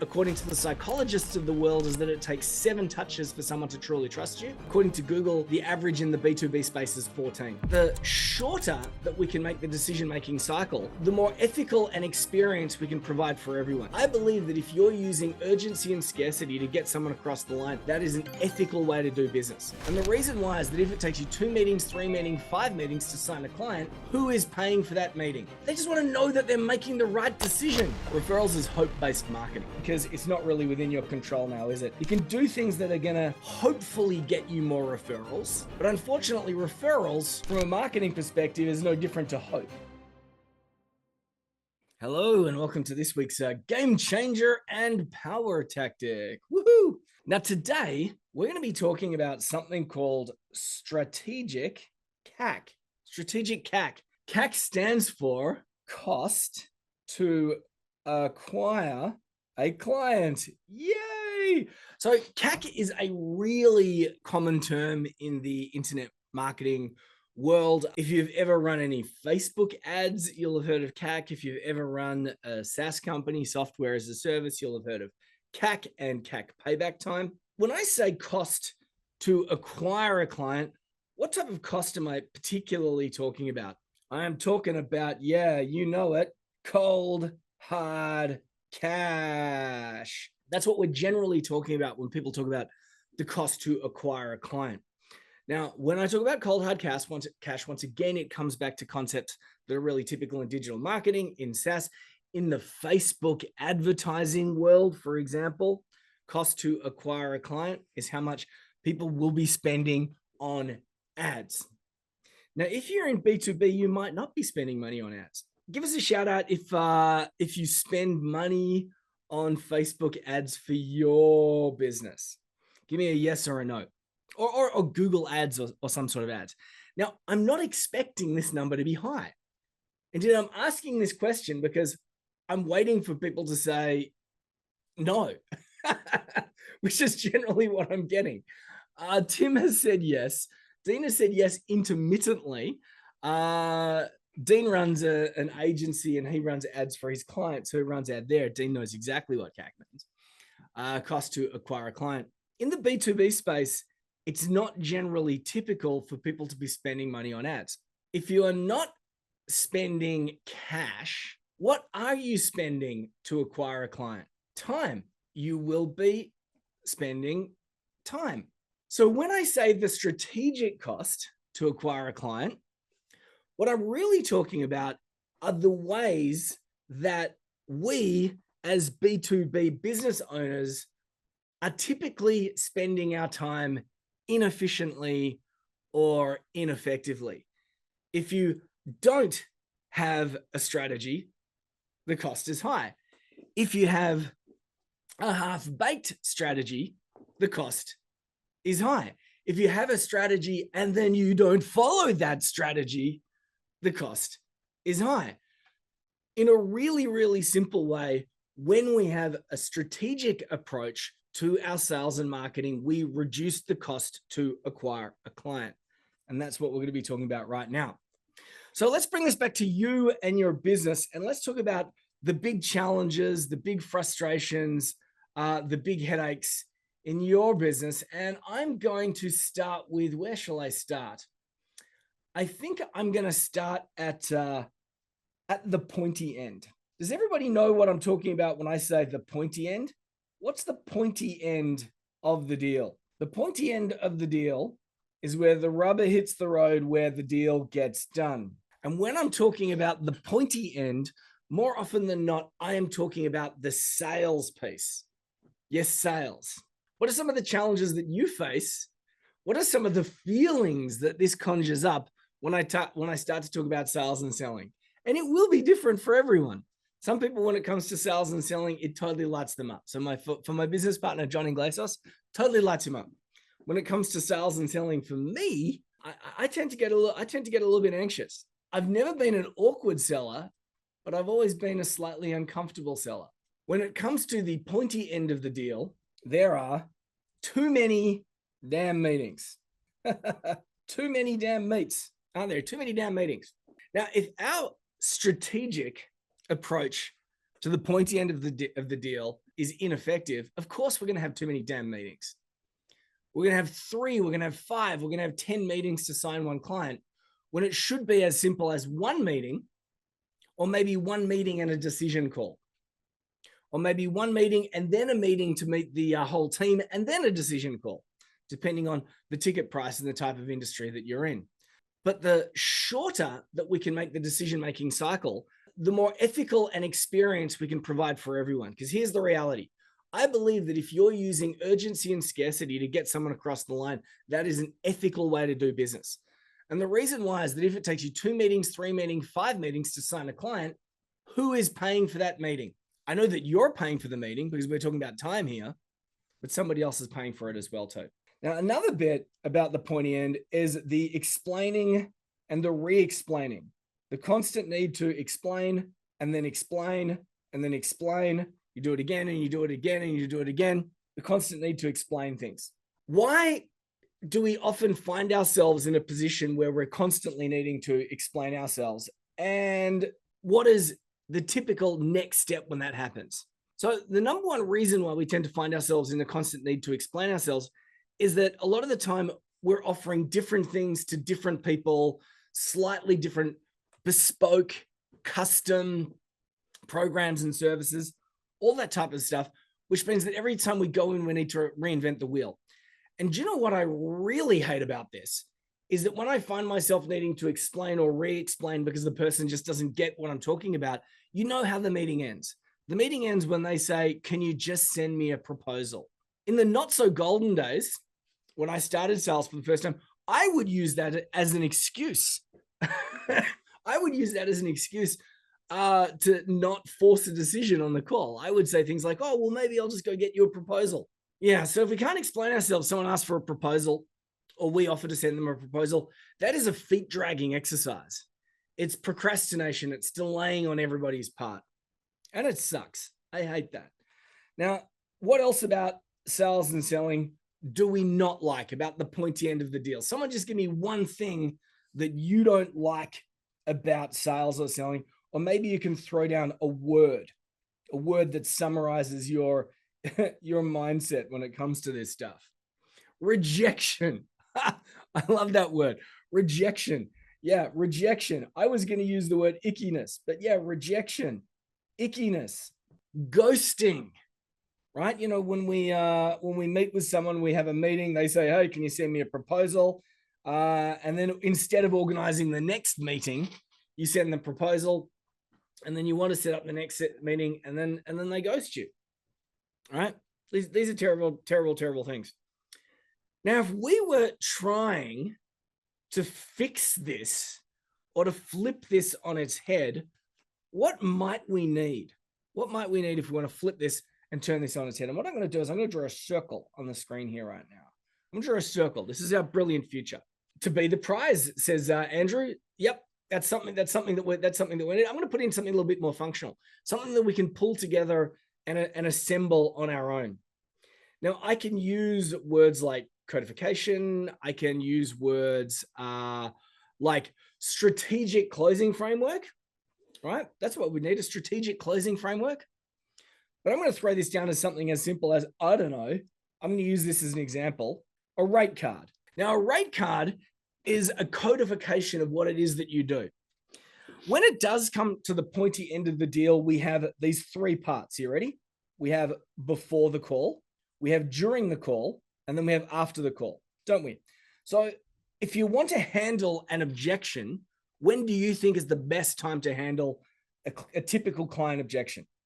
according to the psychologists of the world, is that it takes 7 touches for someone to truly trust you. According to Google, the average in the B2B space is 14. The shorter that we can make the decision-making cycle, the more ethical and experience we can provide for everyone. I believe that if you're using urgency and scarcity to get someone across the line, that is an ethical way to do business. And the reason why is that if it takes you 2 meetings, 3 meetings, 5 meetings to sign a client, who is paying for that meeting? They just want to know that they're making the right decision. Referrals is hope-based marketing, because it's not really within your control now, is it? You can do things that are gonna hopefully get you more referrals, but unfortunately referrals from a marketing perspective is no different to hope. Hello and welcome to this week's Game Changer and Power Tactic. Woohoo! Now today we're gonna be talking about something called strategic CAC. Strategic CAC. CAC stands for cost to acquire a client. Yay! So CAC is a really common term in the internet marketing world. If you've ever run any Facebook ads, you'll have heard of CAC. If you've ever run a SaaS company, software as a service, you'll have heard of CAC and CAC payback time. When I say cost to acquire a client, what type of cost am I particularly talking about? I am talking about, yeah, you know it, cold, hard cash. That's what we're generally talking about when people talk about the cost to acquire a client. Now, when I talk about cold hard cash, once again, it comes back to concepts that are really typical in digital marketing, in SaaS, in the Facebook advertising world, for example. Cost to acquire a client is how much people will be spending on ads. Now, if you're in B2B, you might not be spending money on ads. Give us a shout out if you spend money on Facebook ads for your business. Give me a yes or a no, or Google ads or some sort of ads. Now, I'm not expecting this number to be high. Indeed, I'm asking this question because I'm waiting for people to say no, which is generally what I'm getting. Tim has said yes. Dean has said yes intermittently. Dean runs an agency and he runs ads for his clients. So he runs ad there. Dean knows exactly what CAC means. Cost to acquire a client. In the B2B space, it's not generally typical for people to be spending money on ads. If you are not spending cash, what are you spending to acquire a client? Time. You will be spending time. So when I say the strategic cost to acquire a client, what I'm really talking about are the ways that we as B2B business owners are typically spending our time inefficiently or ineffectively. If you don't have a strategy, the cost is high. If you have a half-baked strategy, the cost is high. If you have a strategy and then you don't follow that strategy, the cost is high. In a really, really simple way, when we have a strategic approach to our sales and marketing, we reduce the cost to acquire a client. And that's what we're going to be talking about right now. So let's bring this back to you and your business, and let's talk about the big challenges, the big frustrations, the big headaches in your business. And I'm going to start with, where shall I start? I think I'm going to start at the pointy end. Does everybody know what I'm talking about when I say the pointy end? What's the pointy end of the deal? The pointy end of the deal is where the rubber hits the road, where the deal gets done. And when I'm talking about the pointy end, more often than not, I am talking about the sales piece. Yes, sales. What are some of the challenges that you face? What are some of the feelings that this conjures up when I start to talk about sales and selling? And it will be different for everyone. Some people, when it comes to sales and selling, it totally lights them up. So for my business partner, John Inglesos, totally lights him up. When it comes to sales and selling, for me, I tend to get a little bit anxious. I've never been an awkward seller, but I've always been a slightly uncomfortable seller. When it comes to the pointy end of the deal, there are too many damn meetings. Too many damn meets, aren't there? Too many damn meetings. Now, if our strategic approach to the pointy end of the deal is ineffective, of course, we're going to have too many damn meetings. We're going to have 3, we're going to have 5, we're going to have 10 meetings to sign one client, when it should be as simple as one meeting, or maybe one meeting and a decision call, or maybe one meeting and then a meeting to meet the whole team and then a decision call, depending on the ticket price and the type of industry that you're in. But the shorter that we can make the decision-making cycle, the more ethical and experience we can provide for everyone. Because here's the reality. I believe that if you're using urgency and scarcity to get someone across the line, that is an ethical way to do business. And the reason why is that if it takes you 2 meetings, 3 meetings, 5 meetings to sign a client, who is paying for that meeting? I know that you're paying for the meeting because we're talking about time here, but somebody else is paying for it as well too. Now, another bit about the pointy end is the explaining and the re-explaining. The constant need to explain and then explain and then explain. You do it again and you do it again and you do it again. The constant need to explain things. Why do we often find ourselves in a position where we're constantly needing to explain ourselves? And what is the typical next step when that happens? So the number one reason why we tend to find ourselves in a constant need to explain ourselves is that a lot of the time we're offering different things to different people, slightly different bespoke, custom programs and services, all that type of stuff, which means that every time we go in, we need to reinvent the wheel. And do you know what I really hate about this? Is that when I find myself needing to explain or re-explain because the person just doesn't get what I'm talking about, you know how the meeting ends. The meeting ends when they say, can you just send me a proposal? In the not so golden days, when I started sales for the first time, I would use that as an excuse. I would use that as an excuse to not force a decision on the call. I would say things like, oh, well, maybe I'll just go get you a proposal. Yeah, so if we can't explain ourselves, someone asks for a proposal or we offer to send them a proposal, that is a feet-dragging exercise. It's procrastination. It's delaying on everybody's part. And it sucks. I hate that. Now, what else about sales and selling do we not like about the pointy end of the deal? Someone just give me one thing that you don't like about sales or selling, or maybe you can throw down a word that summarizes your mindset when it comes to this stuff. Rejection. I love that word. Rejection. Yeah, rejection. I was going to use the word ickiness, but yeah, rejection, ickiness, ghosting, right? You know, when we meet with someone, we have a meeting, they say, hey, can you send me a proposal? And then instead of organizing the next meeting, you send the proposal and then you want to set up the next meeting and then they ghost you. All right. These are terrible, terrible, terrible things. Now, if we were trying to fix this or to flip this on its head, what might we need? What might we need if we want to flip this and turn this on its head? And what I'm going to do is I'm going to draw a circle on the screen here right now. I'm going to draw a circle. This is our brilliant future. To be the prize, says Andrew. Yep, that's something that we need. I'm going to put in something a little bit more functional, something that we can pull together and assemble on our own. Now, I can use words like codification. I can use words like strategic closing framework, right? That's what we need, a strategic closing framework. But I'm going to throw this down as something as simple as, I don't know, I'm going to use this as an example, a rate card. Now, a rate card is a codification of what it is that you do. When it does come to the pointy end of the deal, we have these 3 parts. You ready? We have before the call, we have during the call, and then we have after the call, don't we? So if you want to handle an objection, when do you think is the best time to handle a typical client objection?